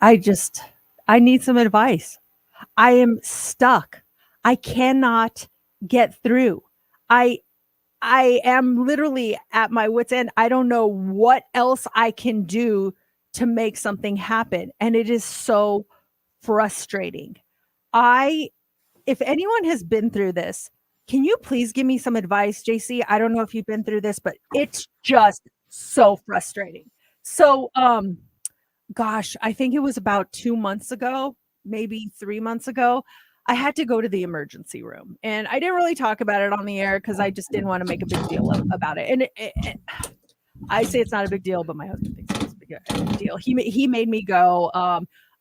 I just I need some advice. I am stuck. I cannot get through. I I am literally at my wit's end. I don't know what else I can do to make something happen, and it is so frustrating. I If anyone has been through this, can you please give me some advice, JC? I don't know if you've been through this, but it's just so frustrating. So, gosh, I think it was about 2 months ago, maybe 3 months ago, I had to go to the emergency room, and I didn't really talk about it on the air because I just didn't wanna make a big deal about it, and I say it's not a big deal, but my husband thinks it's a big deal. He made me go.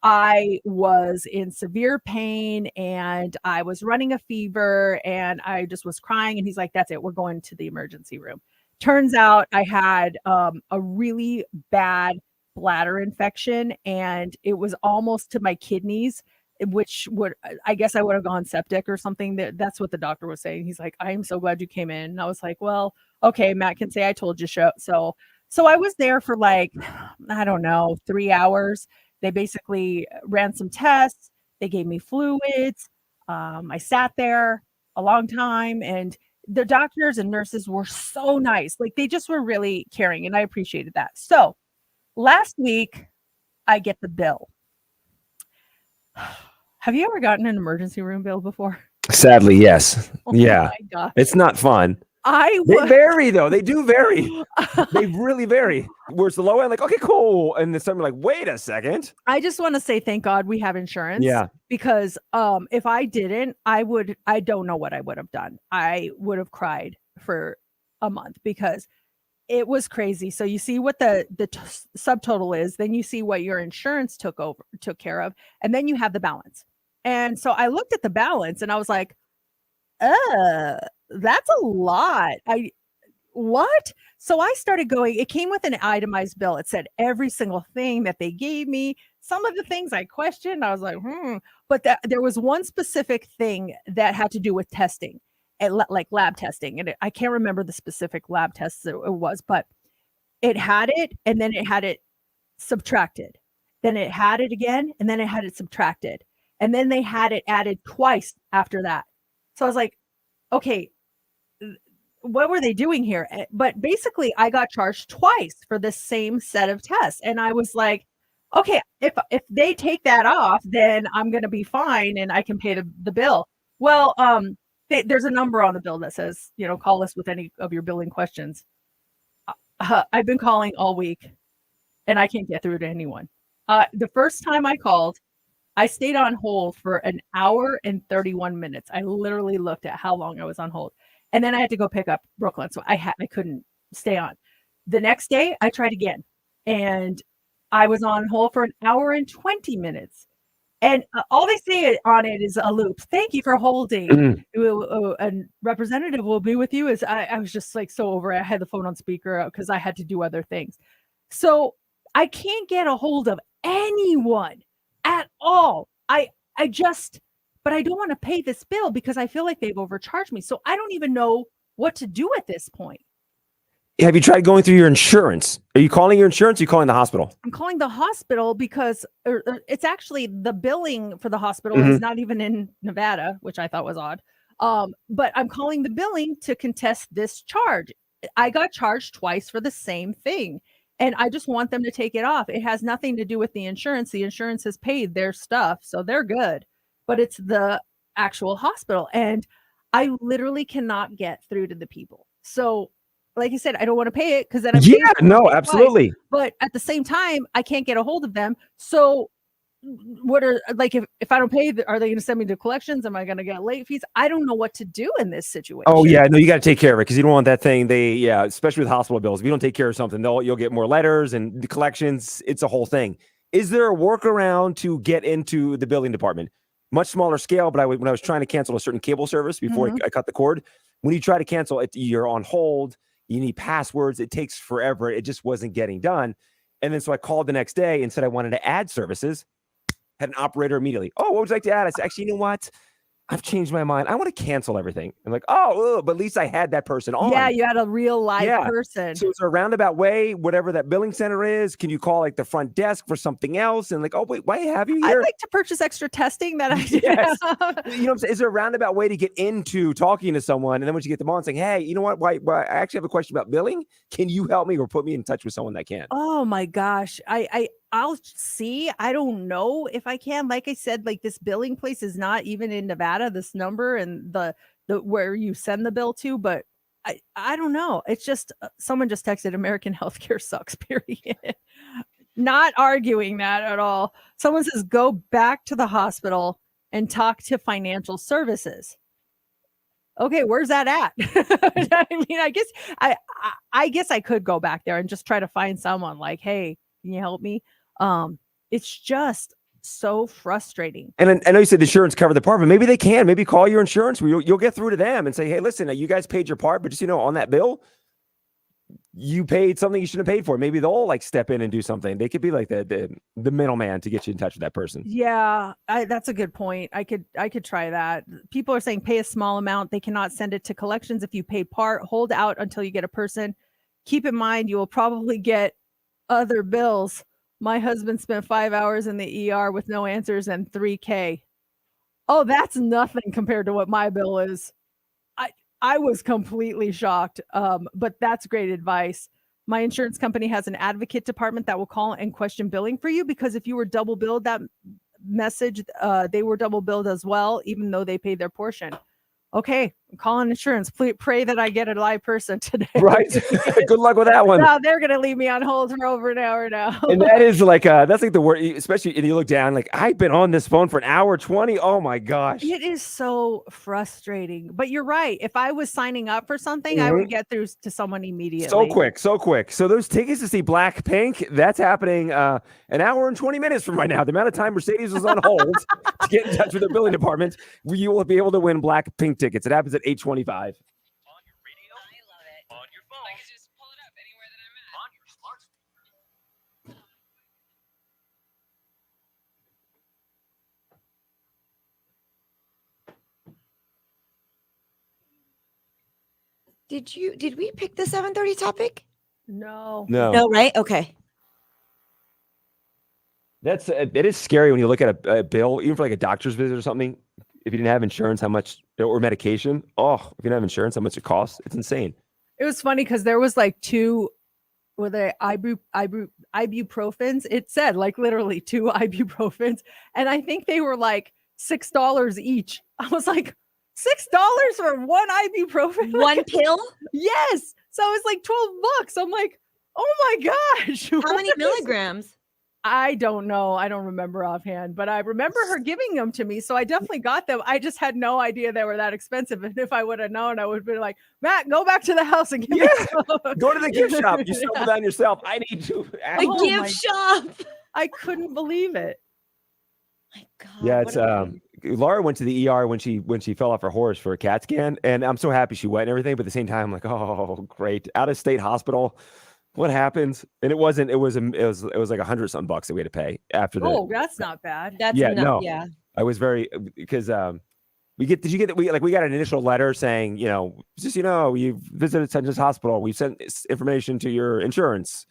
I was in severe pain and I was running a fever and I just was crying. And he's like, "That's it. We're going to the emergency room." Turns out I had a really bad bladder infection and it was almost to my kidneys, which would I guess I would have gone septic or something. That's what the doctor was saying. He's like, "I am so glad you came in." And I was like, "Well, okay, Matt can say I told you so." So I was there for like, I don't know, 3 hours. They basically ran some tests, they gave me fluids, I sat there a long time, and the doctors and nurses were so nice, like, they just were really caring, and I appreciated that. So, last week, I get the bill. Have you ever gotten an emergency room bill before? Sadly, yes. Oh Yeah. my gosh. It's not fun. I They was vary though. They do vary. They really vary. Where's the low end? Like, okay, cool. And then something like, wait a second. I just wanna say thank God we have insurance Yeah. because, if I didn't, I don't know what I would have done. I would have cried for a month because it was crazy. So you see what the subtotal is, then you see what your insurance took care of, and then you have the balance. And so I looked at the balance and I was like, that's a lot. I What? So I started going it came with an itemized bill. It said every single thing that they gave me. Some of the things I questioned, I was like, "Hmm," but there was one specific thing that had to do with testing, and like lab testing, and I can't remember the specific lab tests it was, but it had it, and then it had it subtracted. Then it had it again, and then it had it subtracted, and then they had it added twice after that. So I was like, "Okay, what were they doing here?" But basically, I got charged twice for the same set of tests, and I was like, "Okay, if they take that off, then I'm gonna be fine and I can pay the bill." Well, there's a number on the bill that says, "Call us with any of your billing questions." I've been calling all week, and I can't get through to anyone. The first time I called, I stayed on hold for an hour and 31 minutes. I literally looked at how long I was on hold, and then I had to go pick up Brooklyn, so I couldn't stay on. The next day, I tried again, and I was on hold for an hour and 20 minutes, and, all they say on it is a loop. "Thank you for holding. Mm. A representative will be with you," I was just, like, so over it. I had the phone on speaker because I had to do other things. So, I can't get a hold of anyone at all. I just but I don't wanna pay this bill because I feel like they've overcharged me, so I don't even know what to do at this point. Have you tried going through your insurance? Are you calling your insurance? Or are you calling the hospital? I'm calling the hospital because it's actually the billing for the hospital is Mhm. not even in Nevada, which I thought was odd. But I'm calling the billing to contest this charge. I got charged twice for the same thing, and I just want them to take it off. It has nothing to do with the insurance. The insurance has paid their stuff, so they're good. But it's the actual hospital, and I literally cannot get through to the people. So, like I said, I don't want to pay it because then I'm Yeah, paying someone to no, pay twice. absolutely. But at the same time, I can't get a hold of them. So what are like if I don't pay, are they going to send me to collections? Am I going to get late fees? I don't know what to do in this Oh situation. yeah, no, you got to take care of it because you don't want that thing. Yeah, especially with hospital bills. If you don't take care of something, you'll get more letters and the collections. It's a whole thing. Is there a workaround to get into the billing department? Much smaller scale, but when I was trying to cancel a certain cable service before Mhm. I cut the cord, when you try to cancel it, you're on hold. You need passwords. It takes forever. It just wasn't getting done. And then so I called the next day and said I wanted to add services. Had an operator immediately. Oh, what would you like to add? I said, actually, you know what? I've changed my mind. I want to cancel everything. I'm like, oh, ugh, but at least I had that person on. Yeah, you had a real live Yeah. person. So it's a roundabout way, whatever that billing center is. Can you call like the front desk for something else? And like, oh wait, why have you I'd here? like to purchase extra testing that I did. Yes. You know what I'm saying? Is there a roundabout way to get into talking to someone? And then once you get them on saying, hey, you know what? Why I actually have a question about billing. Can you help me or put me in touch with someone that can? Oh my gosh. I'll see. I don't know if I can. Like I said, like this billing place is not even in Nevada, this number and the where you send the bill to, but I don't know. It's just someone just texted American healthcare sucks, period. Not arguing that at all. Someone says go back to the hospital and talk to financial services. Okay, where's that at? I mean, I guess I could go back there and just try to find someone like, hey, can you help me? It's just so frustrating. And I know you said insurance covered the part, but maybe they can. Maybe call your insurance. You'll get through to them and say, hey, listen, you guys paid your part, but just on that bill, you paid something you shouldn't have paid for. Maybe they'll like step in and do something. They could be like the middleman to get you in touch with that person. Yeah, that's a good point. I could try that. People are saying pay a small amount. They cannot send it to collections if you pay part. Hold out until you get a person. Keep in mind you will probably get other bills. My husband spent 5 hours in the ER with no answers and $3,000. Oh, that's nothing compared to what my bill is. I was completely shocked. But that's great advice. My insurance company has an advocate department that will call and question billing for you, because if you were double billed that message, they were double billed as well, even though they paid their portion. Okay, I'm calling insurance. Please pray that I get a live person today. Right. Good luck with that one. Now they're gonna leave me on hold for over an hour now. And that is like that's like the word, especially if you look down, like I've been on this phone for an hour 20. Oh my gosh. It is so frustrating. But you're right. If I was signing up for something, I would get through to someone immediately. So quick. So those tickets to see Blackpink, that's happening an hour and 20 minutes from right now. The amount of time Mercedes was on hold to get in touch with their billing department, you will be able to win Blackpink tickets. It happens at 8:25. On your radio, I love it. On your phone, I can just pull it up anywhere that I'm at. On your smart speaker. Did we pick the 7:30 topic? No. No, right? Okay. That's it is scary when you look at a bill, even for like a doctor's visit or something. If you didn't have insurance, how much, or medication? Oh, if you didn't have insurance, how much it costs? It's insane. It was funny because there was like two, were they ibuprofens? It said like literally 2 ibuprofens, and I think they were like $6 each. I was like, $6 for one ibuprofen? One pill? Yes. So it was like $12. I'm like, oh my gosh. How many milligrams? I don't know. I don't remember offhand, but I remember her giving them to me. So I definitely got them. I just had no idea they were that expensive. And if I would have known, I would have been like, Matt, go back to the house and give me some. Go to the gift shop. You stumbled on yourself. I need to. The gift shop. I couldn't believe it. My God. Yeah, it's Laura went to the ER when she fell off her horse for a CAT scan, and I'm so happy she went and everything. But at the same time, I'm like, oh, great, out of state hospital. What happens? And it was like $100-something bucks that we had to pay after the. Oh, that's not bad. That's Yeah, not, no. yeah. I was very because we got an initial letter saying, just you visited St. John's Hospital. We sent information to your insurance.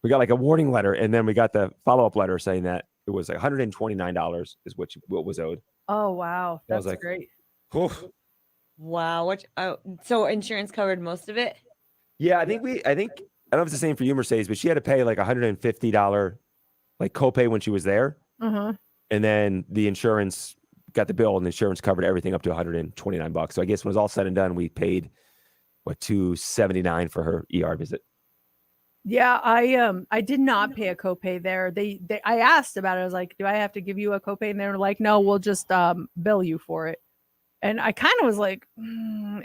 We got like a warning letter, and then we got the follow-up letter saying that it was like $129 is what was owed. Oh, wow. I was That's like, great. Oof. Wow. So insurance covered most of it? Yeah, I think I don't know if it's the same for you, Mercedes, but she had to pay like $150 like copay when she was there. Uh-huh. And then the insurance got the bill, and the insurance covered everything up to $129. So I guess when it was all said and done, we paid $279 for her ER visit. Yeah, I did not pay a copay there. I asked about it. I was like, do I have to give you a copay? And they were like, no, we'll just bill you for it. And I kind of was like,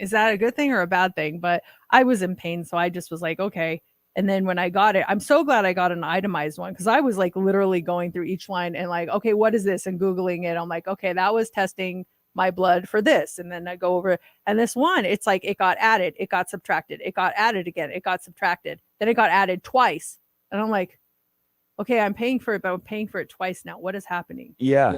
is that a good thing or a bad thing? But I was in pain, so I just was like, okay. And then when I got it, I'm so glad I got an itemized one, because I was like literally going through each line and like, okay, what is this? And Googling it. I'm like, okay, that was testing my blood for this. And then I go over, and this one, it's like it got added, it got subtracted, it got added again, it got subtracted, then it got added twice. And I'm like, okay, I'm paying for it, but I'm paying for it twice now. What is happening? Yeah.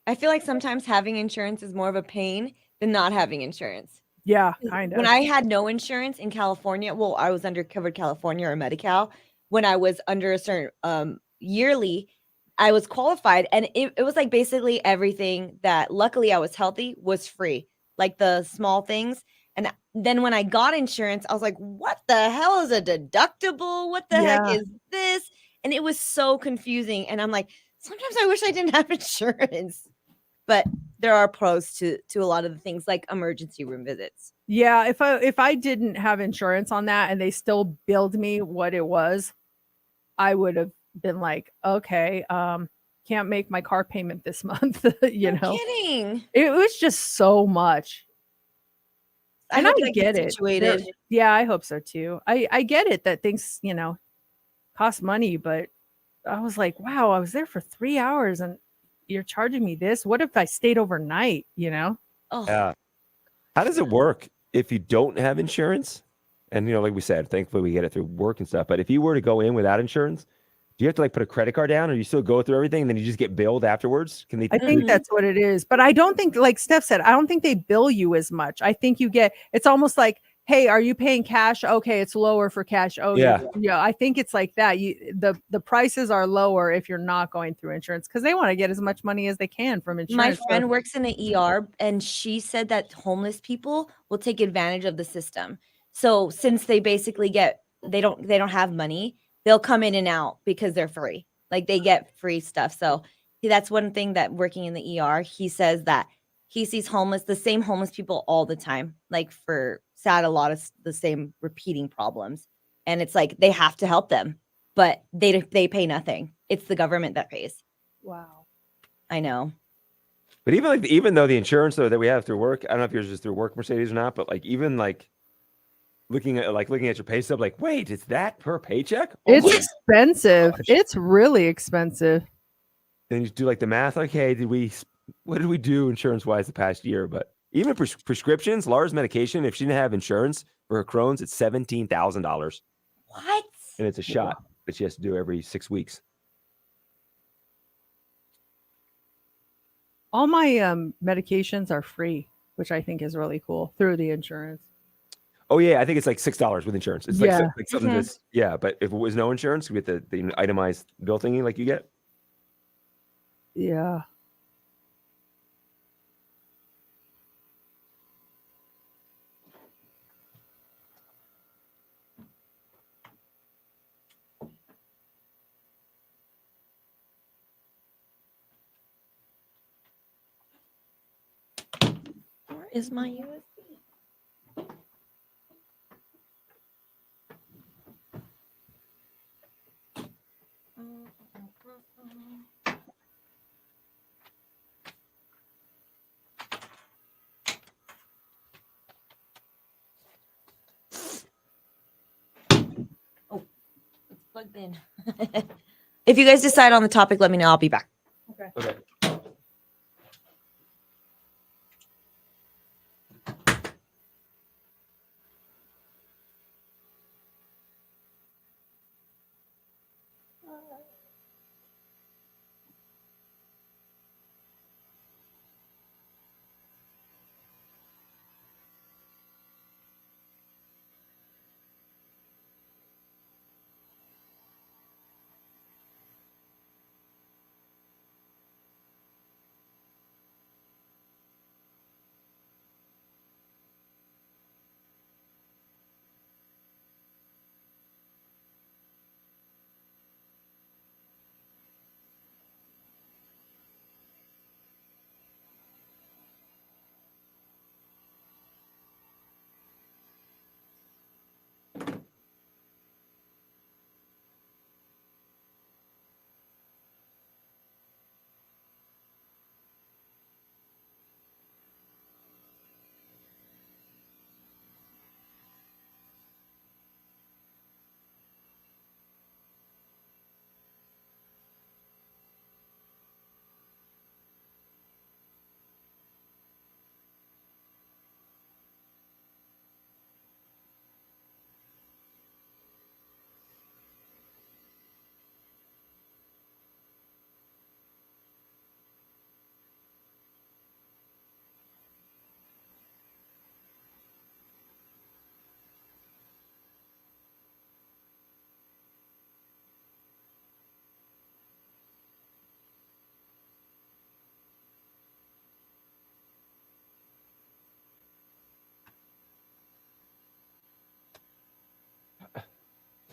I feel like sometimes having insurance is more of a pain than not having insurance. Yeah, kind of. When I had no insurance in California, well, I was under Covered California or Medi-Cal. When I was under a certain yearly, I was qualified, and it was like basically everything that luckily I was healthy was free, like the small things. And then when I got insurance, I was like, what the hell is a deductible? What the heck Yeah. is this? And it was so confusing. And I'm like, sometimes I wish I didn't have insurance. But there are pros to a lot of the things like emergency room visits. Yeah, if I didn't have insurance on that and they still billed me what it was, I would have been like, okay, can't make my car payment this month, you No know. kidding. It was just so much. I And hope I that get gets it. situated. Yeah, I hope so too. I get it that things, cost money, but I was like, wow, I was there for 3 hours and you're charging me this. What if I stayed overnight, Oh, Yeah. How does it work if you don't have insurance? And like we said, thankfully we get it through work and stuff. But if you were to go in without insurance, do you have to like put a credit card down, or you still go through everything and then you just get billed afterwards? Can they? I think that's what it is. But I don't think, like Steph said, I don't think they bill you as much. I think it's almost like, hey, are you paying cash? Okay, it's lower for cash. Oh, Yeah. yeah. I think it's like that. The prices are lower if you're not going through insurance because they want to get as much money as they can from my insurance. friend works in the ER, and she said that homeless people will take advantage of the system. So since they basically they don't have money, they'll come in and out because they're free. Like they get free stuff. So that's one thing that working in the ER, he says that he sees the same homeless people all the time, like for a lot of the same repeating problems. And it's like they have to help them, but they pay nothing. It's the government that pays. Wow. I know. But even though the insurance though that we have through work, I don't know if yours is through work, Mercedes, or not, but like even like looking at your pay stub, like, wait, it's that per paycheck? Oh It's my expensive. gosh. It's really expensive. Then you do like the math, like, hey, what did we do insurance wise the past year? But even prescriptions, Laura's medication, if she didn't have insurance for her Crohn's, it's $17,000, What? and it's a shot that she has to do every 6 weeks. All my medications are free, which I think is really cool through the insurance. Oh yeah, I think it's like $6 with insurance. It's Yeah. like something that's but if it was no insurance, we get the itemized bill thingy like you get. Yeah. Where is my USB? Oh, it's plugged in. If you guys decide on the topic, let me know. I'll be back. Okay.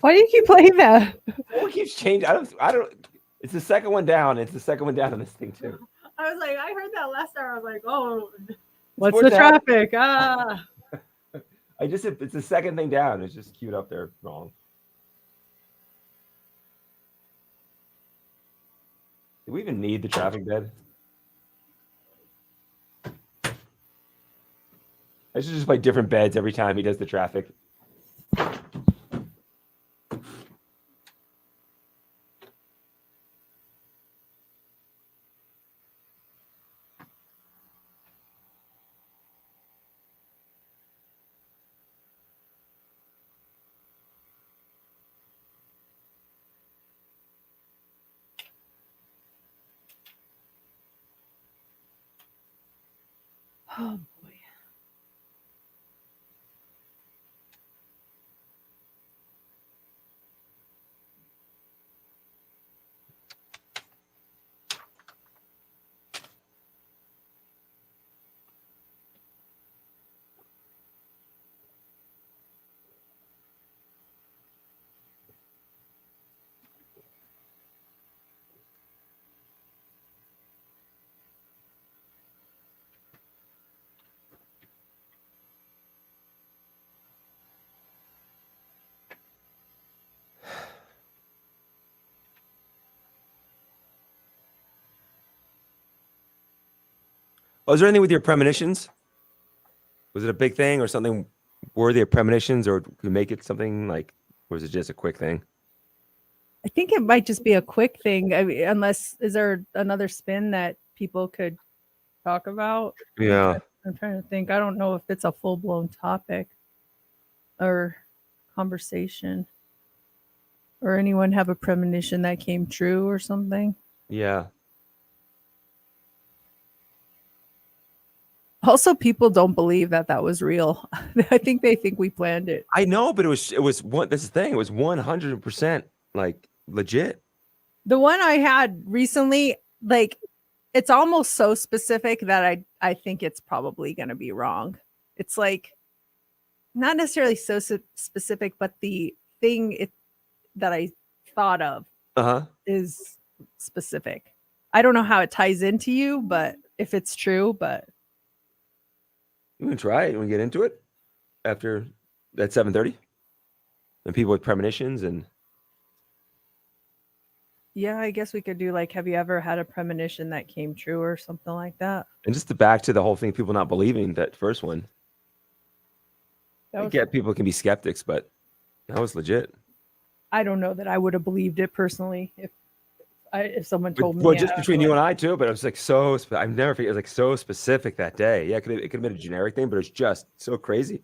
Why do you keep playing that? It keeps changing. I don't. It's the second one down. It's the second one down on this thing too. I was like, I heard that last hour. I was like, oh, what's Sports the traffic? Ah. It's the second thing down. It's just queued up there wrong. Do we even need the traffic bed? I should just play different beds every time he does the traffic. Oh boy. Was there anything with your premonitions? Was it a big thing or something worthy of premonitions, or could make it something like, or was it just a quick thing? I think it might just be a quick thing. I mean, unless, is there another spin that people could talk about? Yeah. I'm trying to think. I don't know if it's a full blown topic or conversation, or anyone have a premonition that came true or something. Yeah. Also, people don't believe that that was real. I think they think we planned it. I know, but it was one. This is the thing. It was 100% like legit. The one I had recently, like, it's almost so specific that I think it's probably going to be wrong. It's like not necessarily so specific, but the thing that I thought of is specific. I don't know how it ties into you, but if it's true, but You can try it. You want to get into it after at 7:30? And people with premonitions and yeah, I guess we could do like, have you ever had a premonition that came true or something like that? just to back to the whole thing, people not believing that first one. I get people can be skeptics, but that was legit. I don't know that I would have believed it personally if someone told me. Well, just between you and I too, but it was like so. I've never figured it was like so specific that day. Yeah, it could have been a generic thing, but it's just so crazy.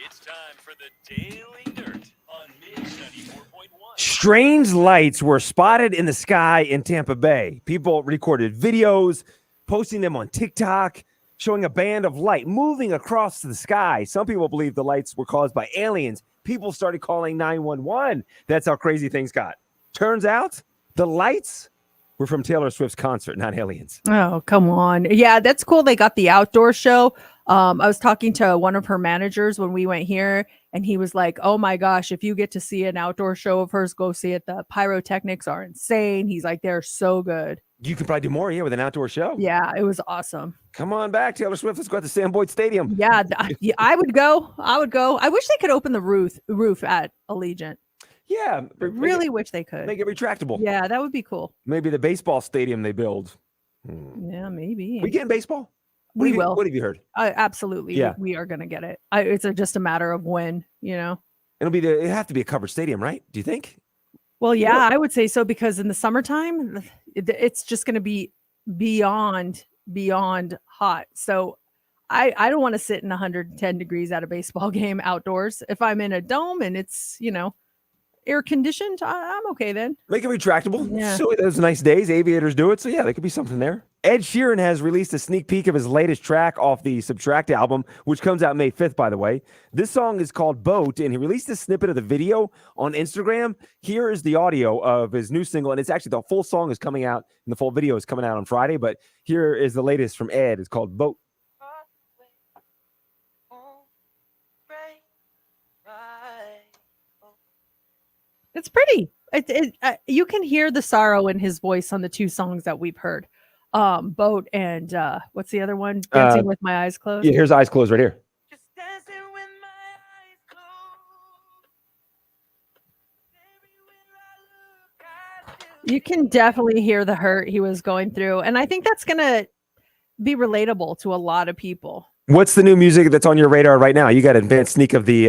It's time for the Daily Dirt on Mix 94.1. Strange lights were spotted in the sky in Tampa Bay. People recorded videos, posting them on TikTok, showing a band of light moving across the sky. Some people believe the lights were caused by aliens. People started calling 911. That's how crazy things got. Turns out the lights were from Taylor Swift's concert, not aliens. Oh, come on. Yeah, that's cool. They got the outdoor show. I was talking to one of her managers when we went here, and he was like, oh my gosh, if you get to see an outdoor show of hers, go see it. The pyrotechnics are insane. He's like, they're so good. You could probably do more, with an outdoor show. Yeah, it was awesome. Come on back, Taylor Swift. Let's go to Sam Boyd Stadium. Yeah, I would go. I wish they could open the roof at Allegiant. Yeah. I really wish they could. Make it retractable. Yeah, that would be cool. Maybe the baseball stadium they build. Yeah, maybe. We getting baseball? We will. What have you heard? Absolutely. Yeah. We are going to get it. It's just a matter of when, It'll have to be a covered stadium, right? Do you think? Well, yeah, I would say so, because in the summertime, it's just going to be beyond hot. So I don't want to sit in 110 degrees at a baseball game outdoors. If I'm in a dome and it's, air conditioned, I'm okay then. Make it retractable. Yeah. So those nice days, aviators do it. So yeah, there could be something there. Ed Sheeran has released a sneak peek of his latest track off the Subtract album, which comes out May 5th, by the way. This song is called Boat, and he released a snippet of the video on Instagram. Here is the audio of his new single, and it's actually the full song is coming out, and the full video is coming out on Friday, but here is the latest from Ed. It's called Boat. It's pretty. You can hear the sorrow in his voice on the two songs that we've heard. Boat and what's the other one? Dancing with My Eyes Closed. Yeah, here's Eyes Closed right here. Just dancing with my eyes closed. Everywhere I look, I You can definitely hear the hurt he was going through, and I think that's gonna be relatable to a lot of people. What's the new music that's on your radar right now? You got an advanced sneak of the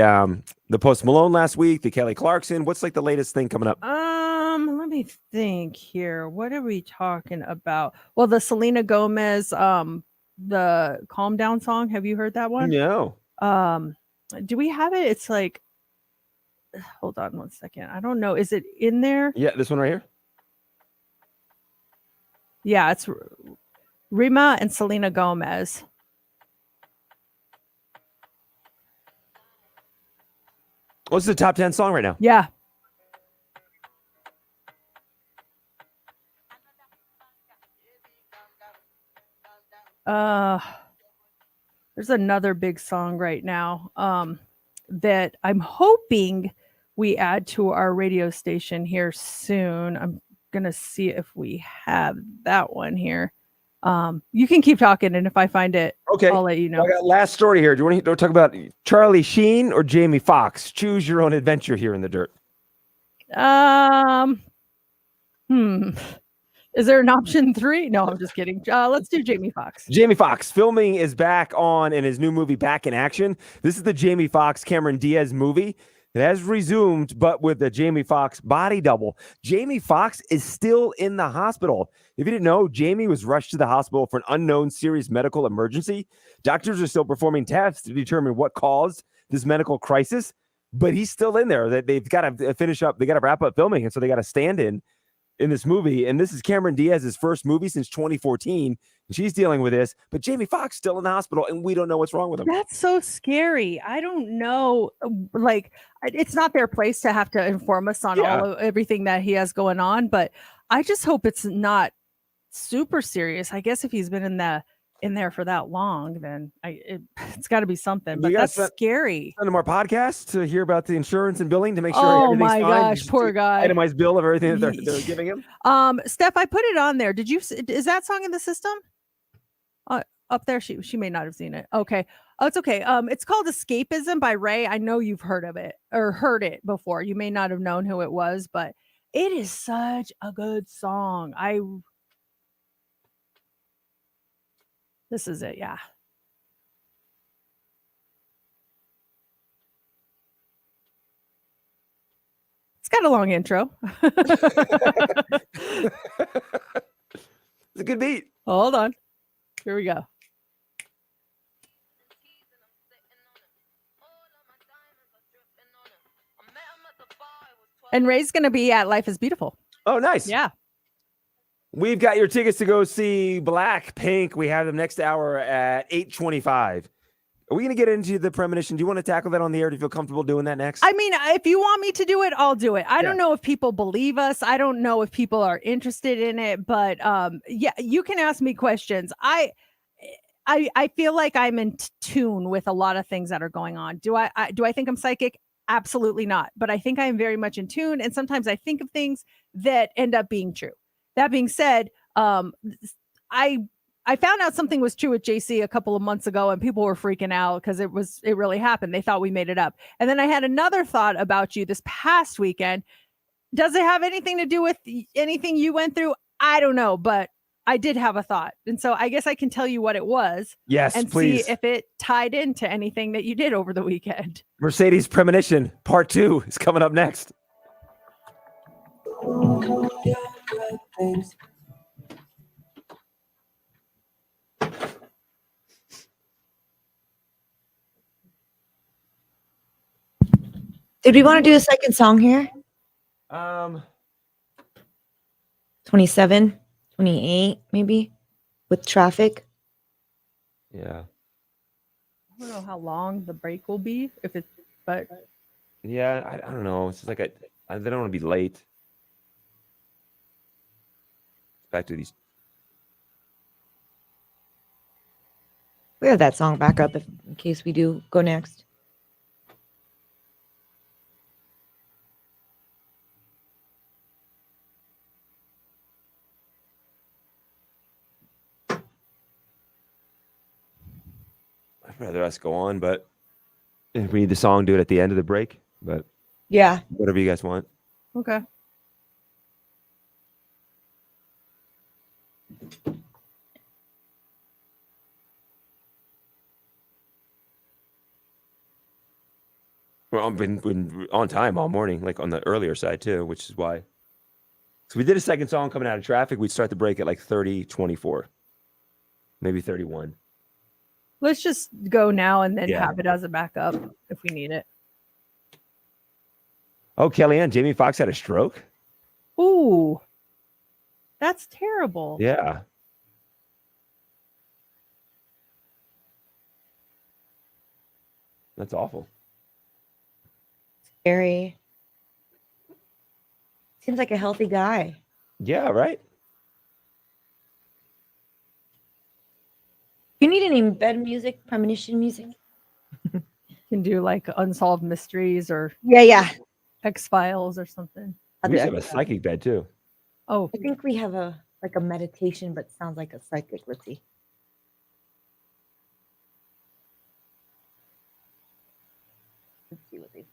Post Malone last week, the Kelly Clarkson. What's like the latest thing coming up? Let me think here. What are we talking about? Well, the Selena Gomez, the Calm Down song. Have you heard that one? No. Do we have it? It's like, hold on one second. I don't know. Is it in there? Yeah, this one right here. Yeah, it's Rima and Selena Gomez. What's the top 10 song right now? Yeah. There's another big song right now that I'm hoping we add to our radio station here soon. I'm gonna see if we have that one here. You can keep talking, and if I find it, Okay. I'll let you know. I got last story here. Do you want to talk about Charlie Sheen or Jamie Foxx? Choose your own adventure here in the dirt. Is there an option 3? No, I'm just kidding. Let's do Jamie Foxx. Jamie Foxx filming is back on in his new movie Back in Action. This is the Jamie Foxx Cameron Diaz movie. It has resumed, but with the Jamie Foxx body double. Jamie Foxx is still in the hospital. If you didn't know, Jamie was rushed to the hospital for an unknown serious medical emergency. Doctors are still performing tests to determine what caused this medical crisis, but he's still in there. They've got to finish up. They got to wrap up filming, and so they got to stand in this movie. And this is Cameron Diaz's first movie since 2014. She's dealing with this, but Jamie Foxx still in the hospital, and we don't know what's wrong with him. That's so scary. I don't know. Like, it's not their place to have to inform us on everything that he has going on, but I just hope it's not super serious. I guess if he's been in there for that long, then it's got to be something. But that's scary. Send them our podcast to hear about the insurance and billing to make sure. Oh everything's my fine. gosh, poor guy. Itemized bill of everything that they're giving him. Steph, I put it on there. Is that song in the system? Up there, she may not have seen it. Okay. Oh, it's okay. It's called Escapism by Ray. I know you've heard of it or heard it before. You may not have known who it was, but it is such a good song. This is it, yeah. It's got a long intro. It's a good beat. Hold on. Here we go. And Ray's going to be at Life is Beautiful. Oh, nice. Yeah. We've got your tickets to go see Blackpink. We have them next hour at 8:25. Are we going to get into the premonition? Do you want to tackle that on the air? Do you feel comfortable doing that next? I mean, if you want me to do it, I'll do it. I don't know if people believe us. I don't know if people are interested in it, but yeah, you can ask me questions. I feel like I'm in tune with a lot of things that are going on. Do I think I'm psychic? Absolutely not. But I think I am very much in tune. And sometimes I think of things that end up being true. That being said, I found out something was true with JC a couple of months ago, and people were freaking out because it really happened. They thought we made it up. And then I had another thought about you this past weekend. Does it have anything to do with anything you went through? I don't know, but I did have a thought. And so I guess I can tell you what it was. Yes, and please. see if it tied into anything that you did over the weekend. Mercedes Premonition Part 2 is coming up next. Did we want to do a second song here? 27, 28, maybe, with traffic. Yeah. I don't know how long the break will be, but Yeah, I don't know. It's just like I don't want to be late. Back to these. We have that song back up in case we do go next. I'd rather us go on, but if we need the song, do it at the end of the break. But Yeah. whatever you guys want. Okay. Well, I've been on time all morning, like on the earlier side too, which is why. So we did a second song coming out of traffic. We'd start the break at like 30:24, maybe 31. Let's just go now and then Yeah. have it as a backup if we need it. Oh, Kellyanne, Jamie Foxx had a stroke? Ooh. That's terrible. Yeah. That's awful. Scary. Seems like a healthy guy. Yeah, right? You need any bed music, premonition music? Can do like Unsolved Mysteries or Yeah. X-Files or something. I'll We do used to it. have a psychic bed too. Oh, I think we have a meditation, but sounds like a psychic. Let's see. Let's see what they found.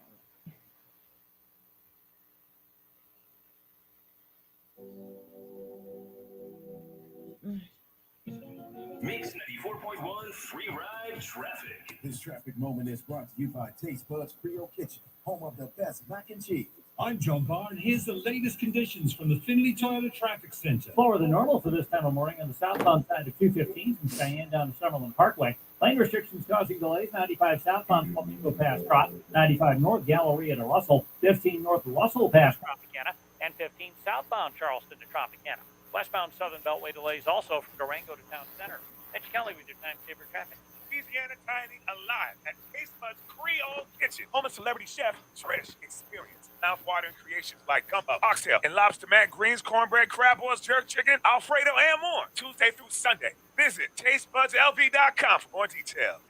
Mix 94.1 Free Ride Traffic. This traffic moment is brought to you by Taste Buds Creole Kitchen, home of the best mac and cheese. I'm John Barr, and here's the latest conditions from the Findlay Toyota Traffic Center. Slower than normal for this time of morning on the southbound side of 215 from Cheyenne down to Summerlin Parkway. Lane restrictions causing delays. 95 southbound Flamingo past Trot, 95 north Galleria to Russell, 15 north Russell past Tropicana, and 15 southbound Charleston to Tropicana. Westbound Southern Beltway delays also from Durango to Town Center. Mitch Kelly with your time saver traffic. Louisiana dining alive at Taste Buds Creole Kitchen. Home of celebrity chef Trish. Experience mouth-watering creations like gumbo, oxtail, and lobster mac greens, cornbread, crab balls, jerk chicken, Alfredo, and more. Tuesday through Sunday. Visit TasteBudsLV.com for more details.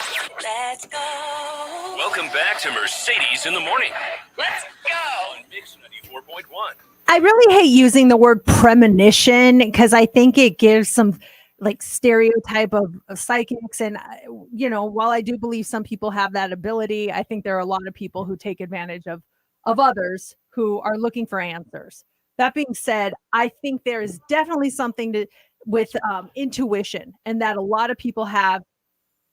Let's go. Welcome back to Mercedes in the Morning Let's go. on Mix 94.1. I really hate using the word premonition because I think it gives some like stereotype of psychics. And, while I do believe some people have that ability, I think there are a lot of people who take advantage of others who are looking for answers. That being said, I think there is definitely something with intuition, and that a lot of people have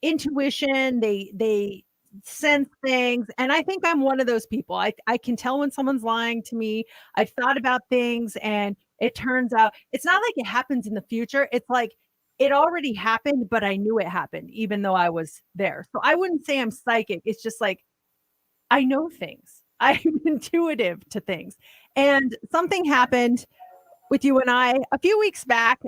intuition. They sense things, and I think I'm one of those people. I can tell when someone's lying to me. I've thought about things, and it turns out it's not like it happens in the future. It's like it already happened, but I knew it happened even though I was there. So I wouldn't say I'm psychic. It's just like I know things. I'm intuitive to things. And something happened with you and I a few weeks back.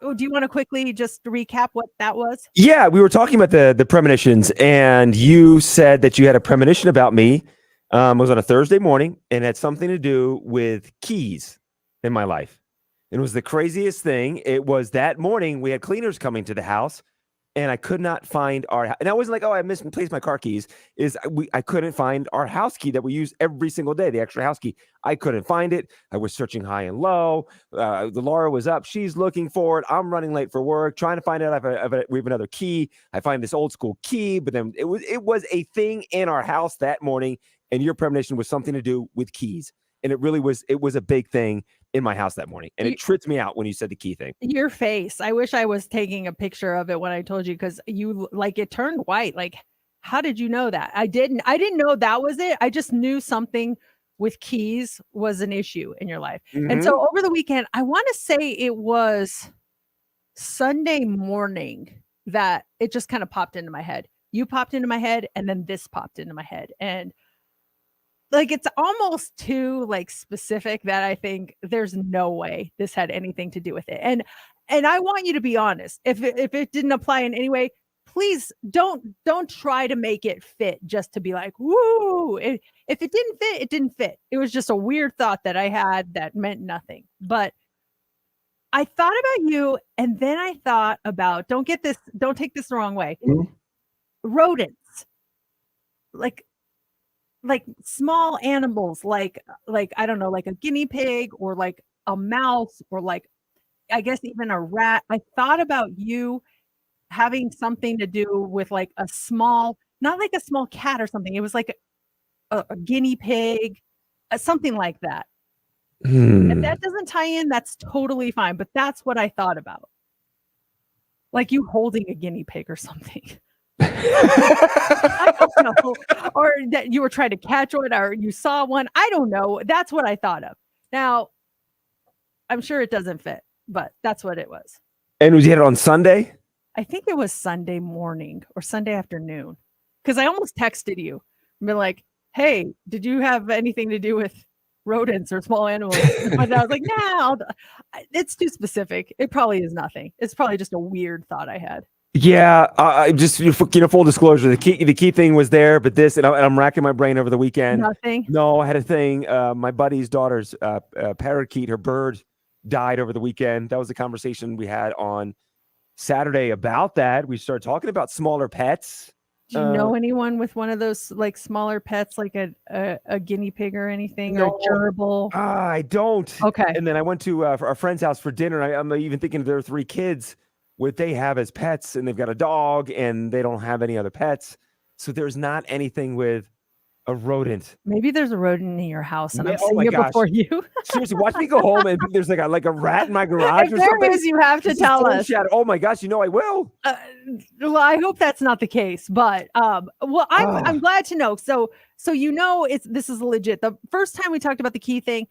Oh, do you want to quickly just recap what that was? Yeah, we were talking about the premonitions, and you said that you had a premonition about me. It was on a Thursday morning, and it had something to do with keys in my life. It was the craziest thing. It was that morning we had cleaners coming to the house, and I could not find and I wasn't like, oh, I misplaced my car keys. I couldn't find our house key that we use every single day, the extra house key. I couldn't find it. I was searching high and low. Laura was up. She's looking for it. I'm running late for work, trying to find out if we have another key. I find this old school key, but then it was a thing in our house that morning, and your premonition was something to do with keys. And it was a big thing in my house that morning. And it tripped me out when you said the key thing. Your face. I wish I was taking a picture of it when I told you, because you it turned white. Like, how did you know that? I didn't know that was it. I just knew something with keys was an issue in your life. Mm-hmm. And so over the weekend, I want to say it was Sunday morning that it just kind of popped into my head. You popped into my head, and then this popped into my head. And it's almost too specific that I think there's no way this had anything to do with it. And I want you to be honest. If it didn't apply in any way, please don't try to make it fit just to be like, woo. If it didn't fit, it didn't fit. It was just a weird thought that I had that meant nothing. But I thought about you, and then I thought about, don't take this the wrong way. Mhm. Rodents. Like small animals, like I don't know, like a guinea pig or like a mouse or I guess even a rat. I thought about you having something to do with like a small, not like a small cat or something. It was like a guinea pig, something like that. If Hmm. that doesn't tie in, that's totally fine. But that's what I thought about. Like you holding a guinea pig or something. I don't know. Or that you were trying to catch one or you saw one. I don't know. That's what I thought of. Now, I'm sure it doesn't fit, but that's what it was. And was you had it on Sunday? I think it was Sunday morning or Sunday afternoon because I almost texted you and been like, hey, did you have anything to do with rodents or small animals? But I was like, nah, it's too specific. It probably is nothing. It's probably just a weird thought I had. Yeah, I just full disclosure. The key thing was there, but this and I'm racking my brain over the weekend. Nothing. No, I had a thing. My buddy's daughter's parakeet, her bird, died over the weekend. That was the conversation we had on Saturday about that. We started talking about smaller pets. Do you know anyone with one of those like smaller pets, like a guinea pig or anything, or a gerbil? I don't. Okay. And then I went to our friend's house for dinner. I'm even thinking of their 3 kids, what they have as pets, and they've got a dog, and they don't have any other pets. So there's not anything with a rodent. Maybe there's a rodent in your house, and I'm Oh seeing my it gosh. before you. Seriously, watch me go home and there's like a rat in my garage If or there something. is, you have to This is tell full us. shadow. Oh my gosh, I will. Well, I hope that's not the case, but well, I'm glad to know. So you know, this is legit. The first time we talked about the key thing,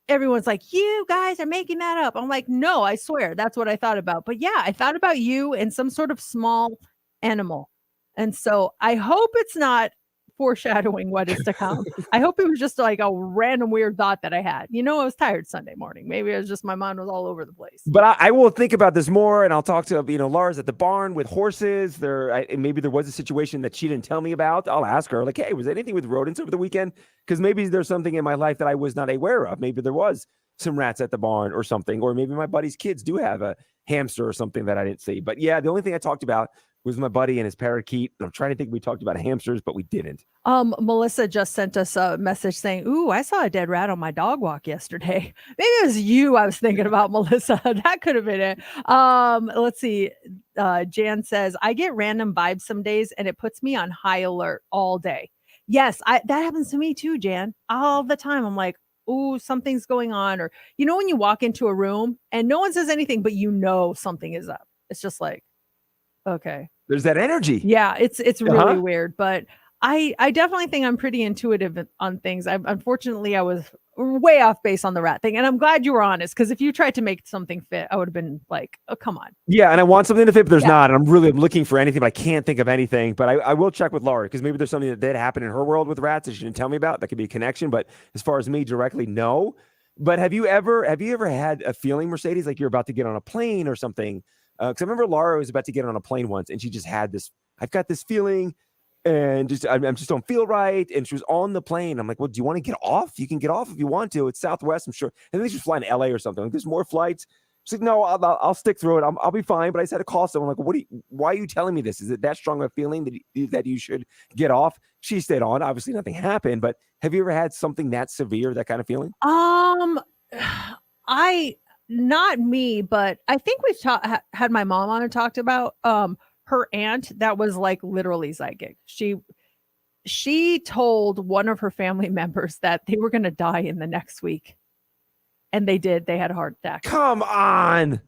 everyone's like, "You guys are making that up." I'm like, "No, I swear, that's what I thought about." But yeah, I thought about you and some sort of small animal, and so I hope it's not foreshadowing what is to come. I hope it was just like a random weird thought that I had. You know, I was tired Sunday morning. Maybe it was just my mind was all over the place. But I will think about this more, and I'll talk to Lars at the barn with horses. Maybe there was a situation that she didn't tell me about. I'll ask her, like, hey, was there anything with rodents over the weekend? Because maybe there's something in my life that I was not aware of. Maybe there was some rats at the barn or something, or maybe my buddy's kids do have a hamster or something that I didn't see. But yeah, the only thing I talked about was my buddy and his parakeet. I'm trying to think we talked about hamsters, but we didn't. Melissa just sent us a message saying, "Ooh, I saw a dead rat on my dog walk yesterday." Maybe it was you I was thinking about, Melissa. That could have been it. Let's see. Jan says, "I get random vibes some days and it puts me on high alert all day." Yes, that happens to me too, Jan. All the time. I'm like, "Ooh, something's going on." Or when you walk into a room and no one says anything, but something is up. It's just like, okay. There's that energy. Yeah, it's really weird, but I definitely think I'm pretty intuitive on things. Unfortunately, I was way off base on the rat thing, and I'm glad you were honest, because if you tried to make something fit, I would have been like, "Oh, come on." Yeah, and I want something to fit, but there's not. And I'm really looking for anything, but I can't think of anything. But I will check with Laura, because maybe there's something that did happen in her world with rats that she didn't tell me about. That could be a connection. But as far as me directly, no. But have you ever had a feeling, Mercedes, like you're about to get on a plane or something? Because I remember Laura was about to get on a plane once, and she just had this. I've got this feeling. And I just don't feel right. And she was on the plane. I'm like, well, do you want to get off? You can get off if you want to. It's Southwest, I'm sure. And then she's flying to LA or something. Like, there's more flights. She's like, no, I'll stick through it. I'll be fine. But I just had to call someone. Like, why are you telling me this? Is it that strong of a feeling that you should get off? She stayed on. Obviously, nothing happened. But have you ever had something that severe, that kind of feeling? Not me, but I think we've had my mom on and talked about her aunt that was like literally psychic. She told one of her family members that they were going to die in the next week, and they did. They had a heart attack. Come on.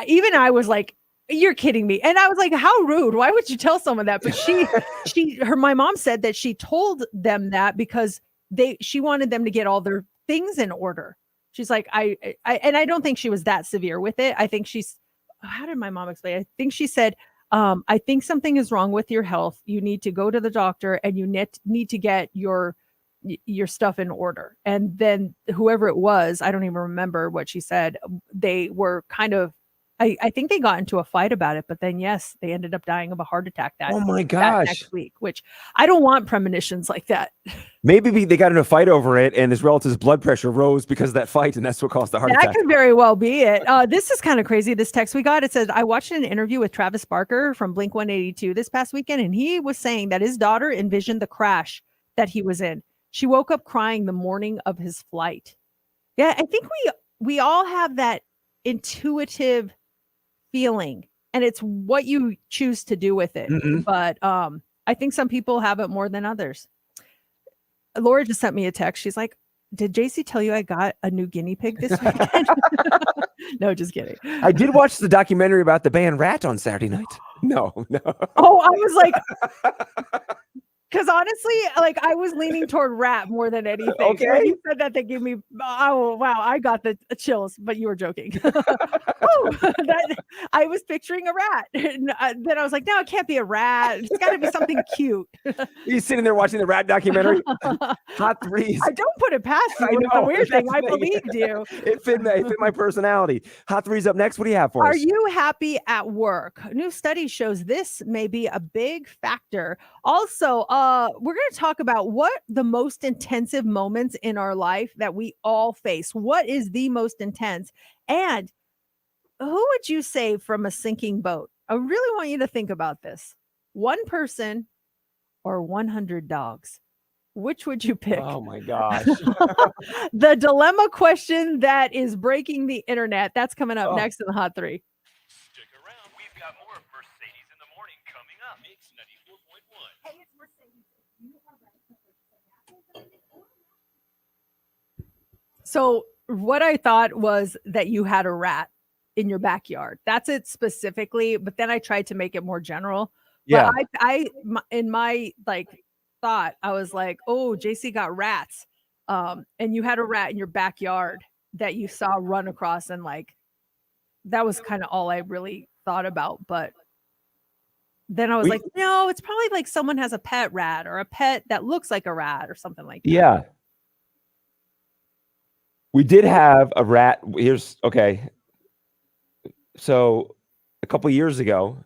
Even I was like, "You're kidding me," and I was like, "How rude! Why would you tell someone that?" But my mom said that she told them that because she wanted them to get all their things in order. She's like, I don't think she was that severe with it. I think how did my mom explain? I think she said, I think something is wrong with your health. You need to go to the doctor and you need to get your stuff in order. And then whoever it was, I don't even remember what she said. They were kind of, I think they got into a fight about it, but then yes, they ended up dying of a heart attack that next week, which I don't want premonitions like that. Maybe they got in a fight over it, and his relative's blood pressure rose because of that fight, and that's what caused the heart attack. That could very well be it. This is kind of crazy. This text we got, it says, I watched an interview with Travis Barker from Blink-182 this past weekend, and he was saying that his daughter envisioned the crash that he was in. She woke up crying the morning of his flight. Yeah, I think we all have that intuitive feeling. and it's what you choose to do with it. But I think some people have it more than others. Laura just sent me a text. She's like, did JC tell you I got a new guinea pig this weekend? No, just kidding. I did watch the documentary about the band Rat on Saturday night. No. Oh, I was like, because honestly, like I was leaning toward Rat more than anything. Okay. When you said that, they gave me, oh wow, I got the chills, but you were joking. I was picturing a rat. And then I was like, no, it can't be a rat. It's got to be something cute. You sitting there watching the Rat documentary? Hot threes. I don't put it past you. I It's a know, weird thing. that's I the thing. believed you. It fit my personality. Hot threes up next. What do you have for us? Are you happy at work? A new study shows this may be a big factor. Also, we're going to talk about what the most intensive moments in our life that we all face. What is the most intense? And who would you save from a sinking boat? I really want you to think about this. One person or 100 dogs? Which would you pick? Oh my gosh. The dilemma question that is breaking the internet. That's coming up Oh. next in the Hot 3. Stick around. We've got more Mercedes in the morning coming up. Mix 94.1. So what I thought was that you had a rat in your backyard. That's it specifically, but then I tried to make it more general. Yeah. But in my like thought, I was like, oh, JC got rats. And you had a rat in your backyard that you saw run across, and like that was kind of all I really thought about. But then I was like, no, it's probably like someone has a pet rat or a pet that looks like a rat or something like that. Yeah. We did have a rat. Okay. So a couple years ago,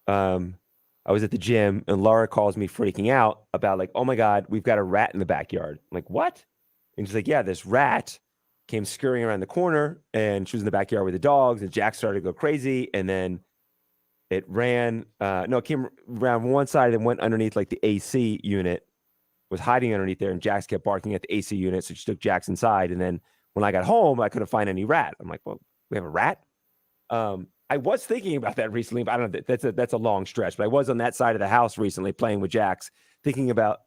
I was at the gym and Laura calls me freaking out about like, oh my God, we've got a rat in the backyard. I'm like, what? And she's like, yeah, this rat came scurrying around the corner and she was in the backyard with the dogs and Jack started to go crazy. And then it it came around one side and went underneath like the AC unit, was hiding underneath there. And Jax kept barking at the AC unit. So she took Jax inside. And then when I got home, I couldn't find any rat. I'm like, well, we have a rat. I was thinking about that recently, but I don't know. That's a long stretch. But I was on that side of the house recently playing with Jax, thinking about.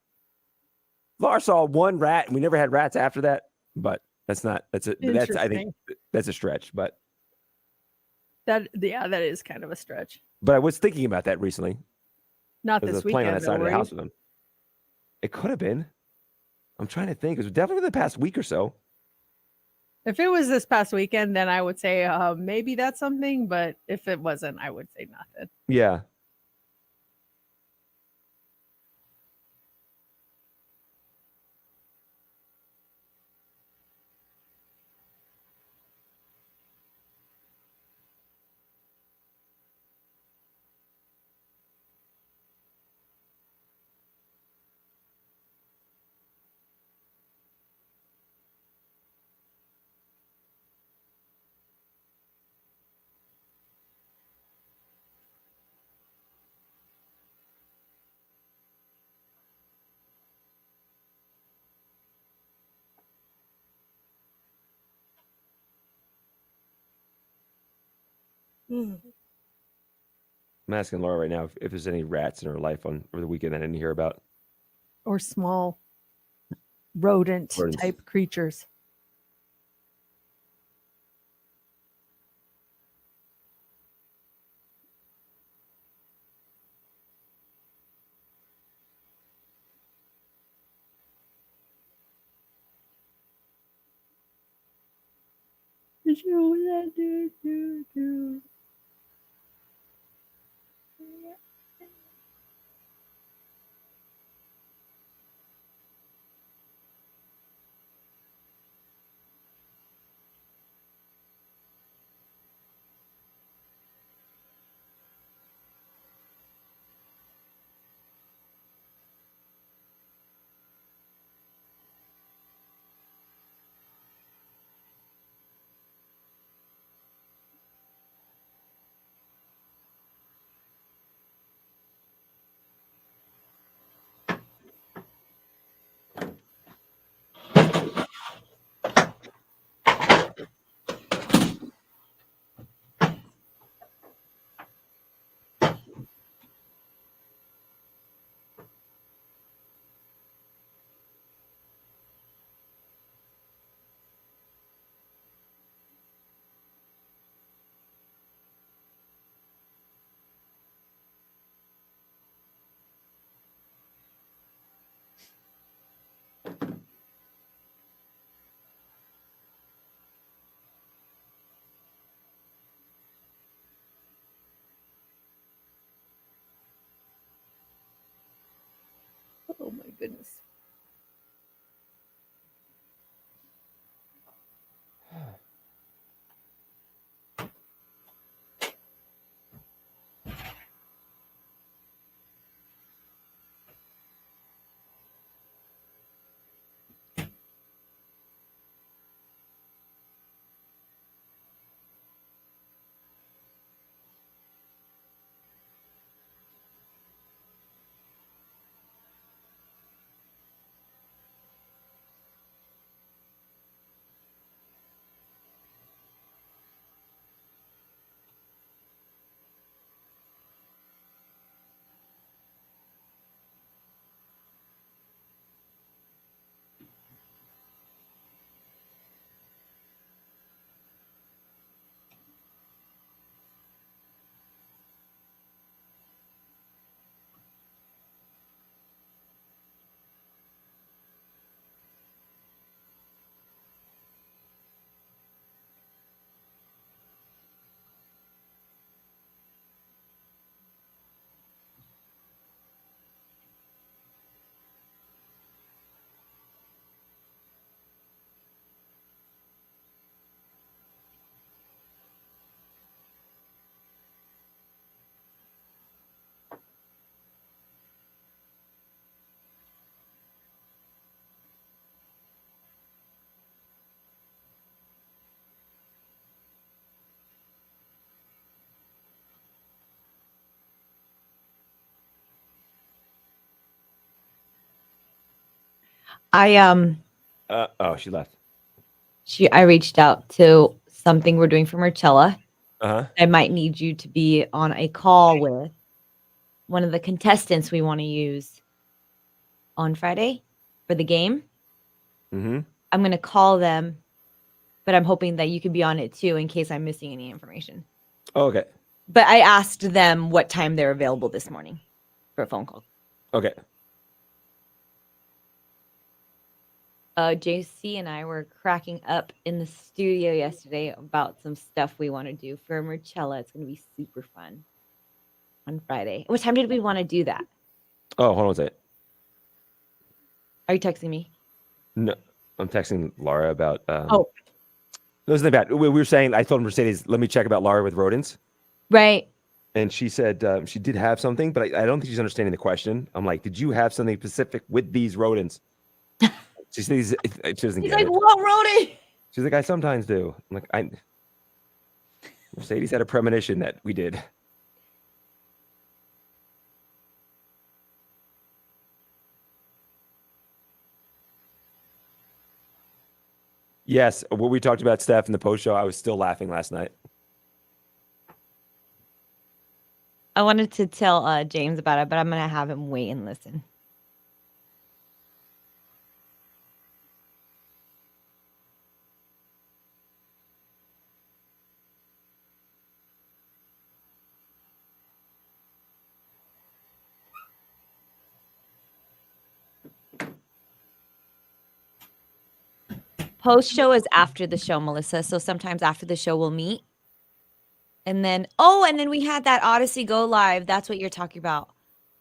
Laura saw one rat, and we never had rats after that. But I think that's a stretch. But That is kind of a stretch. I was thinking about that recently. Not Because I this was playing on weekend. that side of though, the were house you? with them. It could have been. I'm trying to think. It was definitely the past week or so. If it was this past weekend, then I would say maybe that's something. But if it wasn't, I would say nothing. Yeah. I'm asking Laura right now if there's any rats in her life over the weekend I didn't hear about. Or small rodent Rodents. type creatures. Oh my goodness. Oh, she left. I reached out to something we're doing for Marcella. Uh-huh. I might need you to be on a call with one of the contestants we want to use on Friday for the game. Mm-hmm. I'm going to call them, but I'm hoping that you could be on it too in case I'm missing any information. Oh, okay. But I asked them what time they're available this morning for a phone call. Okay. JC and I were cracking up in the studio yesterday about some stuff we want to do for Marcella. It's going to be super fun on Friday. What time did we want to do that? Oh, hold on a second. Are you texting me? No, I'm texting Laura about. Oh. No, it's not bad. We were saying, I told Mercedes, let me check about Laura with rodents. Right. And she said she did have something, but I don't think she's understanding the question. I'm like, did you have something specific with these rodents? She says she doesn't He's get like, it. what rodent? She's like, I sometimes do. I'm like, Mercedes had a premonition that we did. Yes, what we talked about, Steph, in the post show, I was still laughing last night. I wanted to tell James about it, but I'm going to have him wait and listen. Post show is after the show, Melissa. So sometimes after the show we'll meet. And then we had that Odyssey Go Live. That's what you're talking about.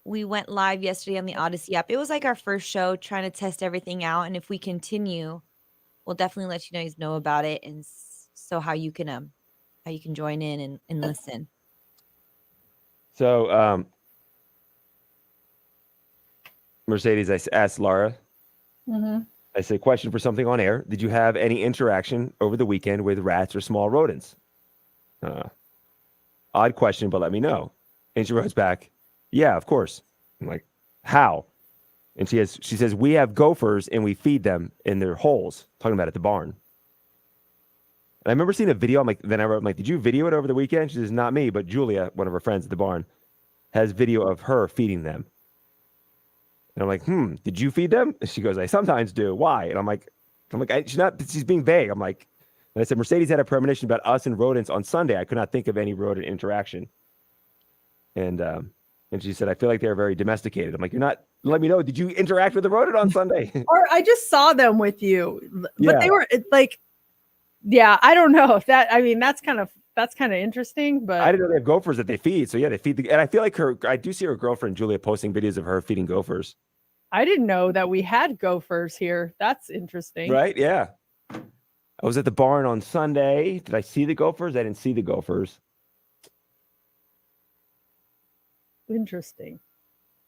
We went live yesterday on the Odyssey app. It was like our first show, trying to test everything out. And if we continue, we'll definitely let you guys know about it, and so how you can join in and listen. So Mercedes, I asked Laura. Mm-hmm. I said, question for something on air. Did you have any interaction over the weekend with rats or small rodents? Odd question, but let me know. And she writes back, yeah, of course. I'm like, how? And she says, we have gophers and we feed them in their holes. Talking about at the barn. And I remember seeing a video. I'm like, did you video it over the weekend? She says, not me, but Julia, one of her friends at the barn, has video of her feeding them. And I'm like, did you feed them? And she goes, I sometimes do. Why? And I'm like, she's being vague. I'm like, and I said, Mercedes had a premonition about us and rodents on Sunday. I could not think of any rodent interaction. And she said, I feel like they're very domesticated. I'm like, let me know. Did you interact with a rodent on Sunday? Or I just saw them with you, but Yeah. they were like, yeah, I don't know if that, I mean, that's kind of interesting, but I didn't know they have gophers that they feed. So yeah, they feed and I feel like I do see her girlfriend, Julia, posting videos of her feeding gophers. I didn't know that we had gophers here. That's interesting. Right? Yeah. I was at the barn on Sunday. Did I see the gophers? I didn't see the gophers. Interesting.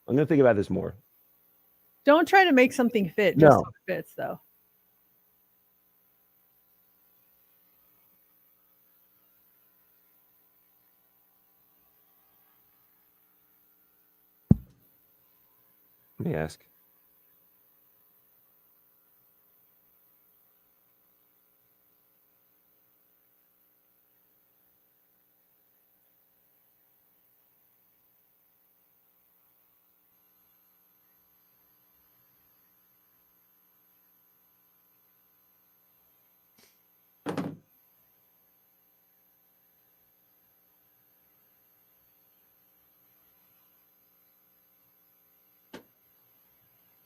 I'm going to think about this more. Don't try to make something fit just No. so it fits, though. Let me ask.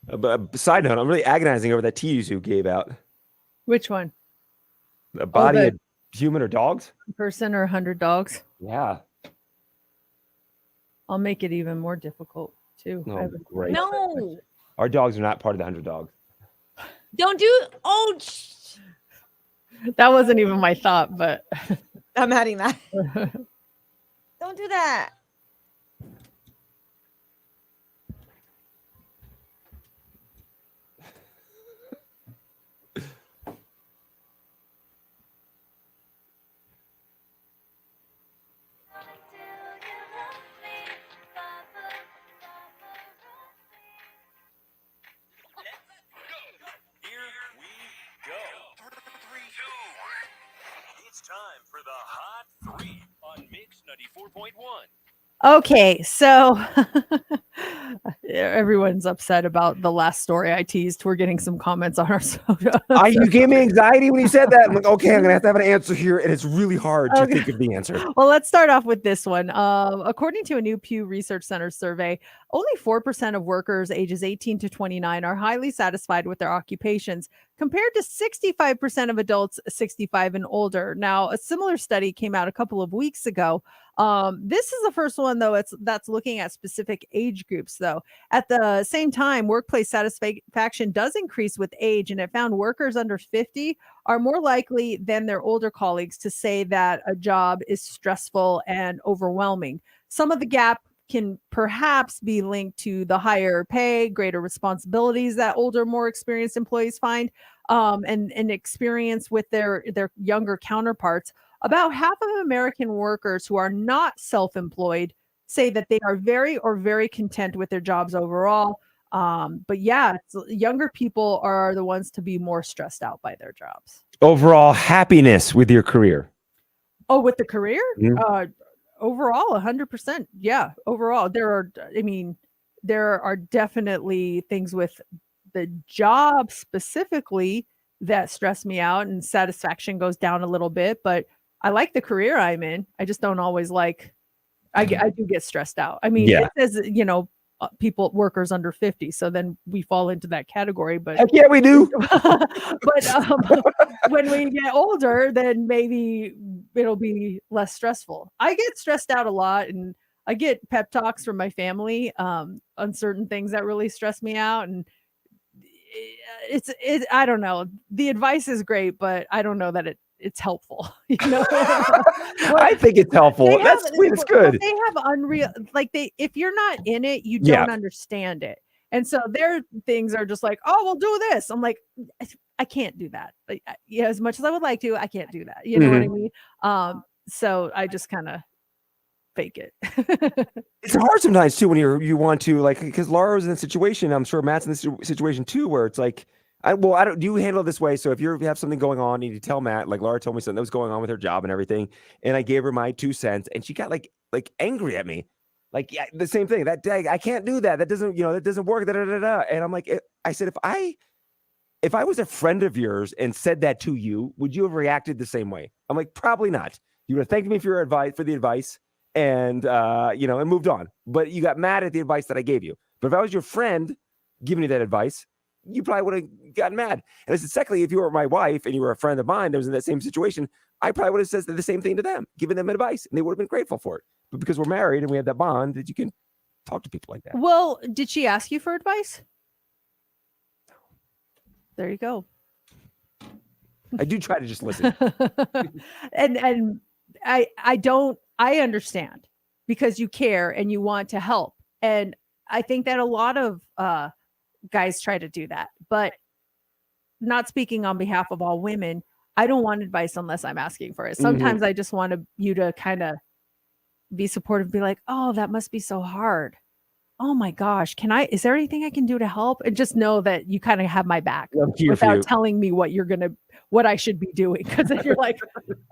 But side note, I'm really agonizing over that tease you gave out. Which one? A body the- of human or dogs? Person or 100 dogs? Yeah. I'll make it even more difficult, too. Oh, I have a- great. No, Our dogs are not part of the 100 dogs. don't do. Oh, That wasn't even my thought, but I'm adding that. Don't do that. Here we go. 3, 2, 1. It's time for the Hot 3 on Mix 94.1. okay. So everyone's upset about the last story I teased. We're getting some comments on our soda. You gave me anxiety when you said that. I'm like, okay, I'm going to have an answer here. And it's really hard to Okay. think of the answer. Well, let's start off with this one. According to a new Pew Research Center survey, only 4% of workers ages 18 to 29 are highly satisfied with their occupations, compared to 65% of adults 65 and older. Now, a similar study came out a couple of weeks ago. This is the first one, though, that's looking at specific age groups, though. At the same time, workplace satisfaction does increase with age, and it found workers under 50 are more likely than their older colleagues to say that a job is stressful and overwhelming. Some of the gap can perhaps be linked to the higher pay, greater responsibilities that older, more experienced employees find, and experience with their younger counterparts. About half of American workers who are not self-employed say that they are very content with their jobs overall. But yeah, younger people are the ones to be more stressed out by their jobs. Overall happiness with your career. Oh, with the career? Mhm. Overall, 100%. Yeah, overall. There are definitely things with the job specifically that stress me out, and satisfaction goes down a little bit, but I like the career I'm in. I just don't always like I do get stressed out. I mean, Yeah. it says, workers under 50, so then we fall into that category, but Heck yeah, we do. but when we get older, then maybe it'll be less stressful. I get stressed out a lot, and I get pep talks from my family on certain things that really stress me out, and I don't know. The advice is great, but I don't know that it's helpful. I think it's helpful. They That's have- sweet. It's well, good. They have unreal, if you're not in it, you Yeah. don't understand it. And so their things are just like, oh, we'll do this. I'm like, I can't do that. Yeah, as much as I would like to, I can't do that. You know what I mean? So I just kind of fake it. It's hard sometimes too when you want to, like, because Laura was in a situation. I'm sure Matt's in this situation too, where it's like, I don't. Do you handle it this way? So if you have something going on, and you tell Matt, like Laura told me something that was going on with her job and everything, and I gave her my 2 cents, and she got like angry at me, like, yeah, the same thing. That day, I can't do that. That doesn't work. Da, da, da, da. And I'm like, I said, if I was a friend of yours and said that to you, would you have reacted the same way? I'm like, probably not. You would have thanked me for your advice, and and moved on. But you got mad at the advice that I gave you. But if I was your friend giving you that advice, you probably would have gotten mad. And I said, secondly, if you were my wife and you were a friend of mine that was in that same situation, I probably would have said the same thing to them, given them advice, and they would have been grateful for it. But because we're married and we have that bond, that you can talk to people like that. Well, did she ask you for advice? there you go. I do try to just listen. and I understand because you care and you want to help. And I think that a lot of guys try to do that, but not speaking on behalf of all women, I don't want advice unless I'm asking for it. Sometimes I just want you to kind of be supportive, be like, oh, that must be so hard. Oh my gosh, is there anything I can do to help? And just know that you kind of have my back I'm here for without you. telling me what I should be doing. Cause then you're like,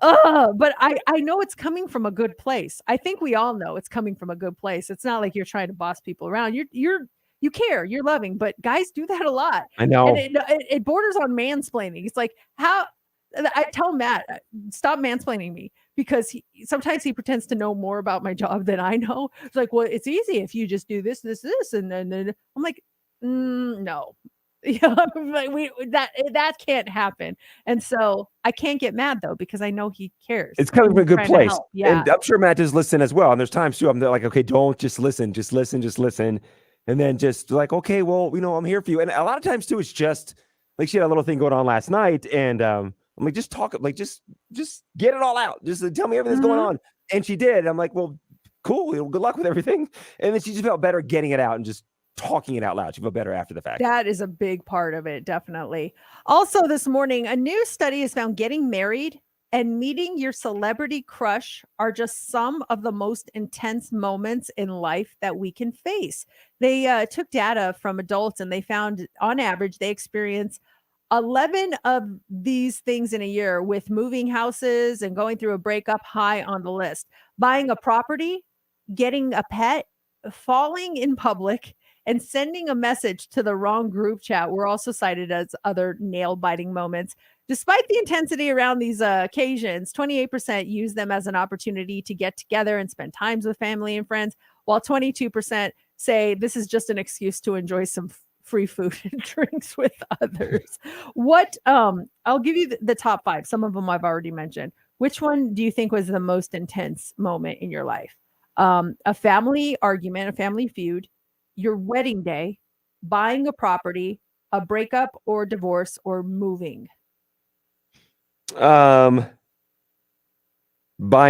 oh, but I know it's coming from a good place. I think we all know it's coming from a good place. It's not like you're trying to boss people around. You care, you're loving, but guys do that a lot. I know. And it borders on mansplaining. It's like, how I tell Matt, stop mansplaining me, because sometimes he pretends to know more about my job than I know. It's like, well, it's easy if you just do this, and then I'm like, no, yeah, like that can't happen. And so I can't get mad though, because I know he cares. It's coming from a good place. Yeah, And I'm sure Matt does listen as well. And there's times too, I'm like, okay, don't just listen. And then just like, okay, well, I'm here for you. And a lot of times too, it's just like she had a little thing going on last night. And I'm like, just talk, like, just get it all out. Just tell me everything's going on. And she did. I'm like, well, cool. Good luck with everything. And then she just felt better getting it out and just talking it out loud. She felt better after the fact. that is a big part of it. Definitely. Also this morning, a new study has found getting married and meeting your celebrity crush are just some of the most intense moments in life that we can face. They took data from adults and they found on average, they experience 11 of these things in a year, with moving houses and going through a breakup high on the list. Buying a property, getting a pet, falling in public, and sending a message to the wrong group chat were also cited as other nail-biting moments. Despite the intensity around these occasions, 28% use them as an opportunity to get together and spend times with family and friends, while 22% say this is just an excuse to enjoy some free food and drinks with others. I'll give you the top 5. Some of them I've already mentioned. Which one do you think was the most intense moment in your life? A family argument, a family feud, your wedding day, buying a property, a breakup or divorce, or moving? Buying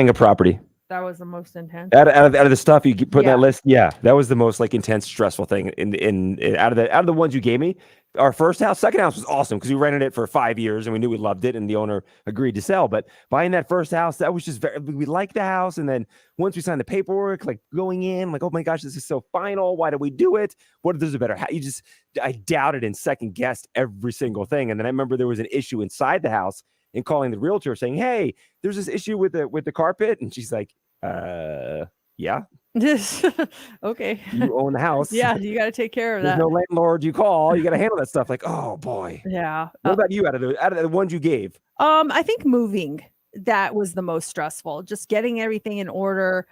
a property. That was the most intense. Out of the stuff you put in Yeah. that list, yeah, that was the most like intense, stressful thing in out of the ones you gave me. Our first house, second house was awesome because we rented it for 5 years and we knew we loved it, and the owner agreed to sell. But buying that first house, that was just we liked the house, and then once we signed the paperwork, like going in, like, oh my gosh, this is so final. Why did we do it? What if there's a better house? I doubted and second guessed every single thing, and then I remember there was an issue inside the house. And calling the realtor saying, hey, there's this issue with the carpet. And she's like, yeah, Okay. you own the house. Yeah, you got to take care of There's that. no landlord you call. You got to handle that stuff. Like, oh boy. Yeah. What about you out of the ones you gave? I think moving, that was the most stressful. Just getting everything in order,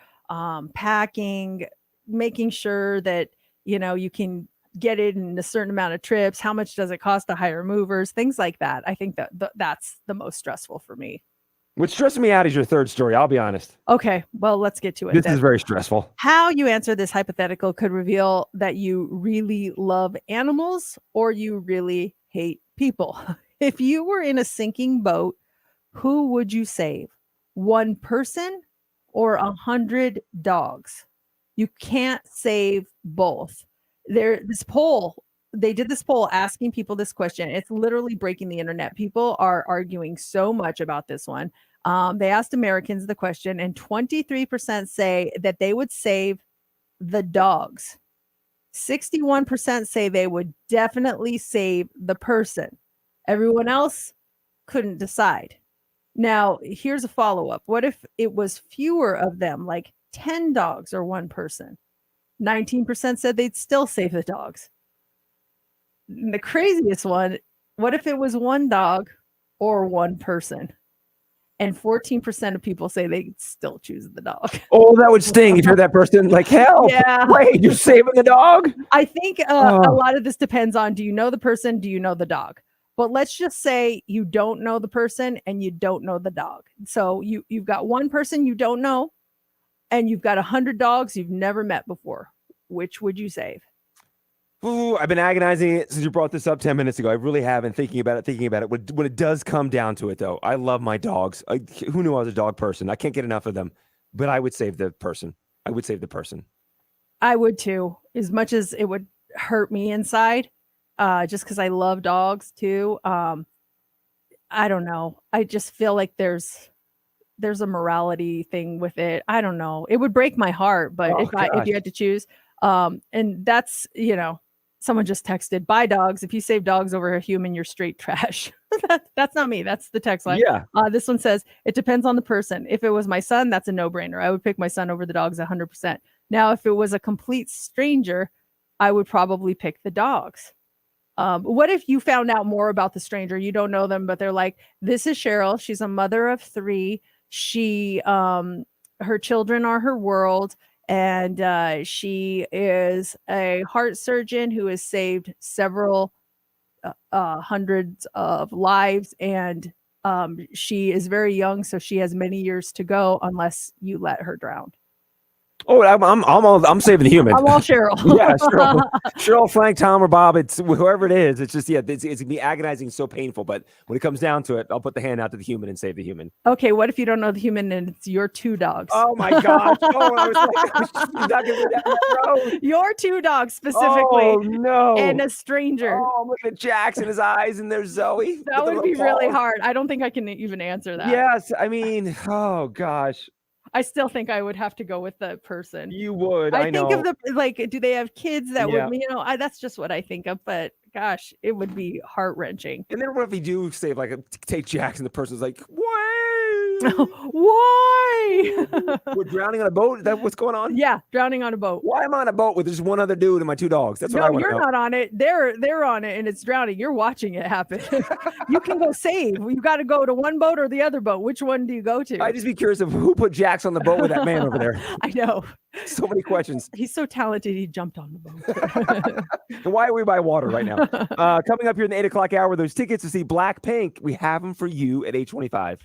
packing, making sure that, you can get it in a certain amount of trips. How much does it cost to hire movers? Things like that. I think that's the most stressful for me. What's stressing me out is your third story. I'll be honest. Okay, well, let's get to it. This then. is very stressful. How you answer this hypothetical could reveal that you really love animals or you really hate people. If you were in a sinking boat, who would you save? One person or 100 dogs? You can't save both. They did this poll asking people this question. It's literally breaking the internet. People are arguing so much about this one. They asked Americans the question, and 23% say that they would save the dogs. 61% say they would definitely save the person. Everyone else couldn't decide. Now, here's a follow-up. What if it was fewer of them, like 10 dogs or one person? 19% said they'd still save the dogs. And the craziest one, what if it was one dog or one person? And 14% of people say they still choose the dog. Oh, that would sting if you're that person. Like, hell, Yeah. wait, you're saving the dog? I think a lot of this depends on, do you know the person? Do you know the dog? But let's just say you don't know the person and you don't know the dog. So you've got one person you don't know, and you've got 100 dogs you've never met before. Which would you save? Ooh, I've been agonizing it since you brought this up 10 minutes ago. I really have been thinking about it. When it does come down to it, though, I love my dogs. Who knew I was a dog person? I can't get enough of them, but I would save the person. I would save the person. I would too, as much as it would hurt me inside, just because I love dogs too. I don't know. I just feel like there's a morality thing with it. I don't know. It would break my heart, but Oh, if you had to choose, and that's, someone just texted, buy dogs. If you save dogs over a human, you're straight trash. That's not me. That's the text line. Yeah. This one says, it depends on the person. If it was my son, that's a no-brainer. I would pick my son over the dogs 100%. Now, if it was a complete stranger, I would probably pick the dogs. What if you found out more about the stranger? You don't know them, but they're like, this is Cheryl. She's a mother of 3. She, her children are her world. And she is a heart surgeon who has saved several hundreds of lives. And she is very young, so she has many years to go unless you let her drown. Oh, I'm saving the human. I'm all Cheryl. Yeah, Cheryl, Frank, Tom, or Bob. It's whoever it is. It's just it's gonna be agonizing, so painful. But when it comes down to it, I'll put the hand out to the human and save the human. Okay, what if you don't know the human and it's your 2 dogs? Oh my gosh! Oh, I was not gonna go down that road. Your 2 dogs specifically. Oh no! And a stranger. Oh, I'm looking at Jax in his eyes, and there's Zoe. That would be really hard. I don't think I can even answer that. Yes, I mean, oh gosh. I still think I would have to go with the person. You would. I know. think of the do they have kids that Yeah. would, that's just what I think of. But gosh, it would be heart wrenching. And then what if you do save, take Jax, and the person's like, why? Why? We're drowning on a boat? Is that what's going on? Yeah, drowning on a boat. Why am I on a boat with just one other dude and my 2 dogs? That's what I No, want to you're know. not on it. They're on it and it's drowning. You're watching it happen. You can go save. You got to go to one boat or the other boat. Which one do you go to? I'd just be curious of who put Jax on the boat with that man over there. I know. So many questions. He's so talented. He jumped on the boat. And why are we by water right now? Coming up here in the 8 o'clock hour, those tickets to see Blackpink, we have them for you at 8:25.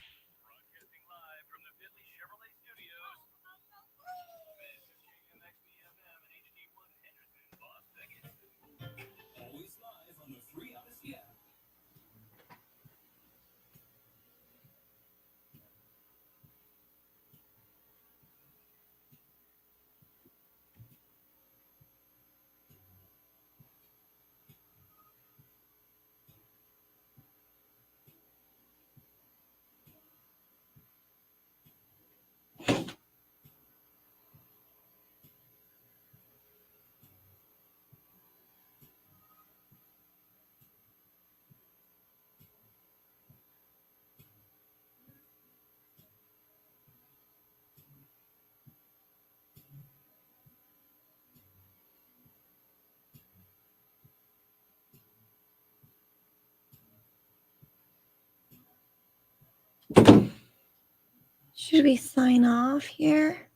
Should we sign off here?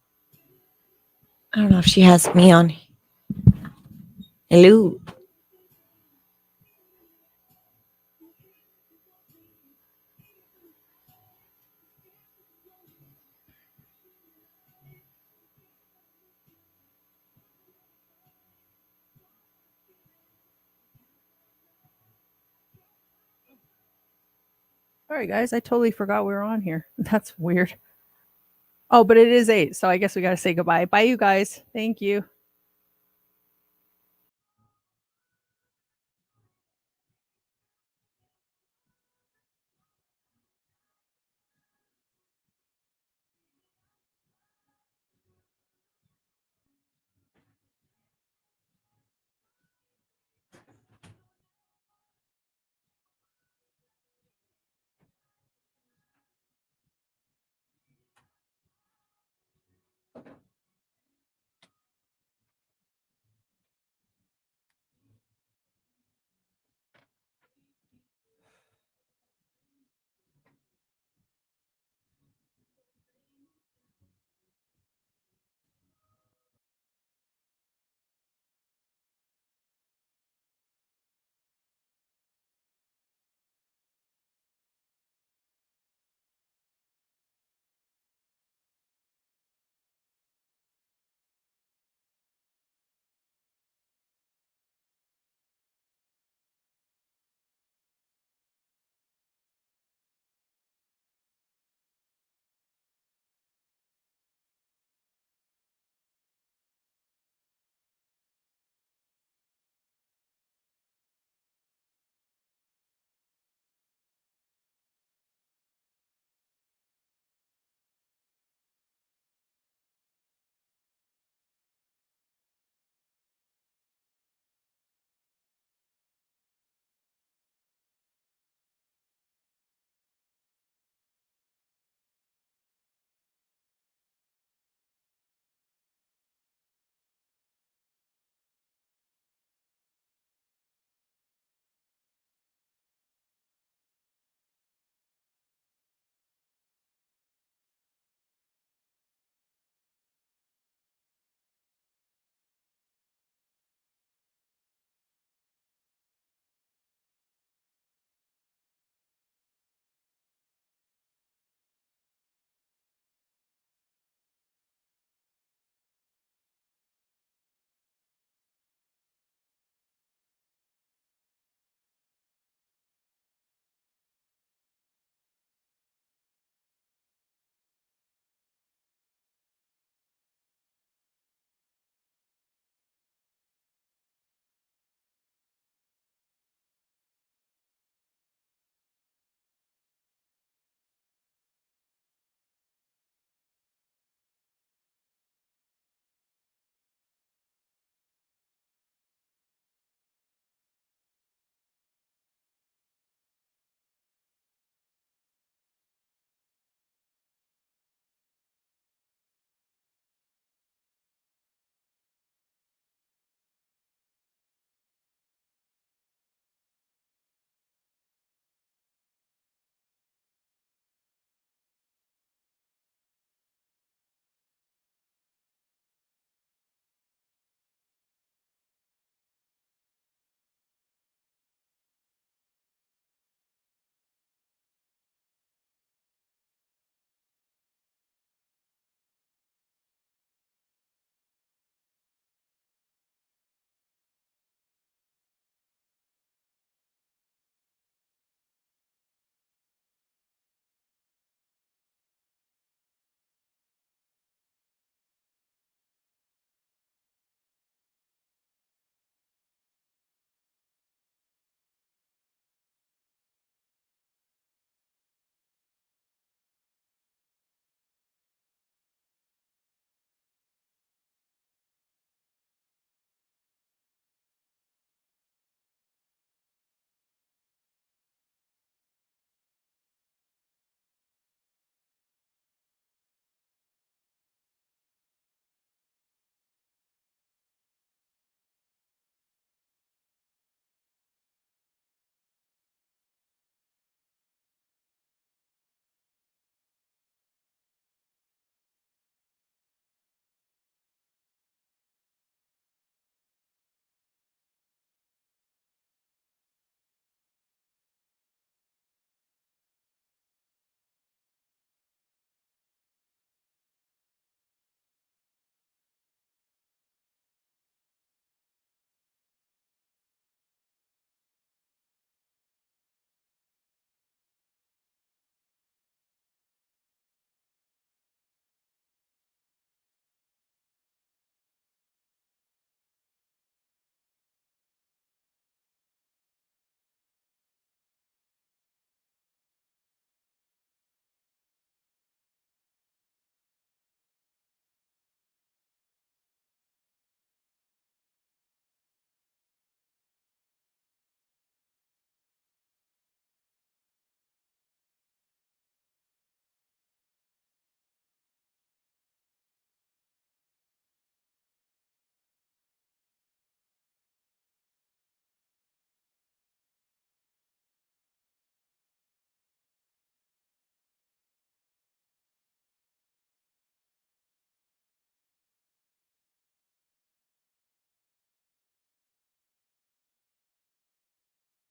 I don't know if she has me on. Hello. All right, guys. I totally forgot we were on here. That's weird. Oh, but it is 8, so I guess we got to say goodbye. Bye, you guys. Thank you.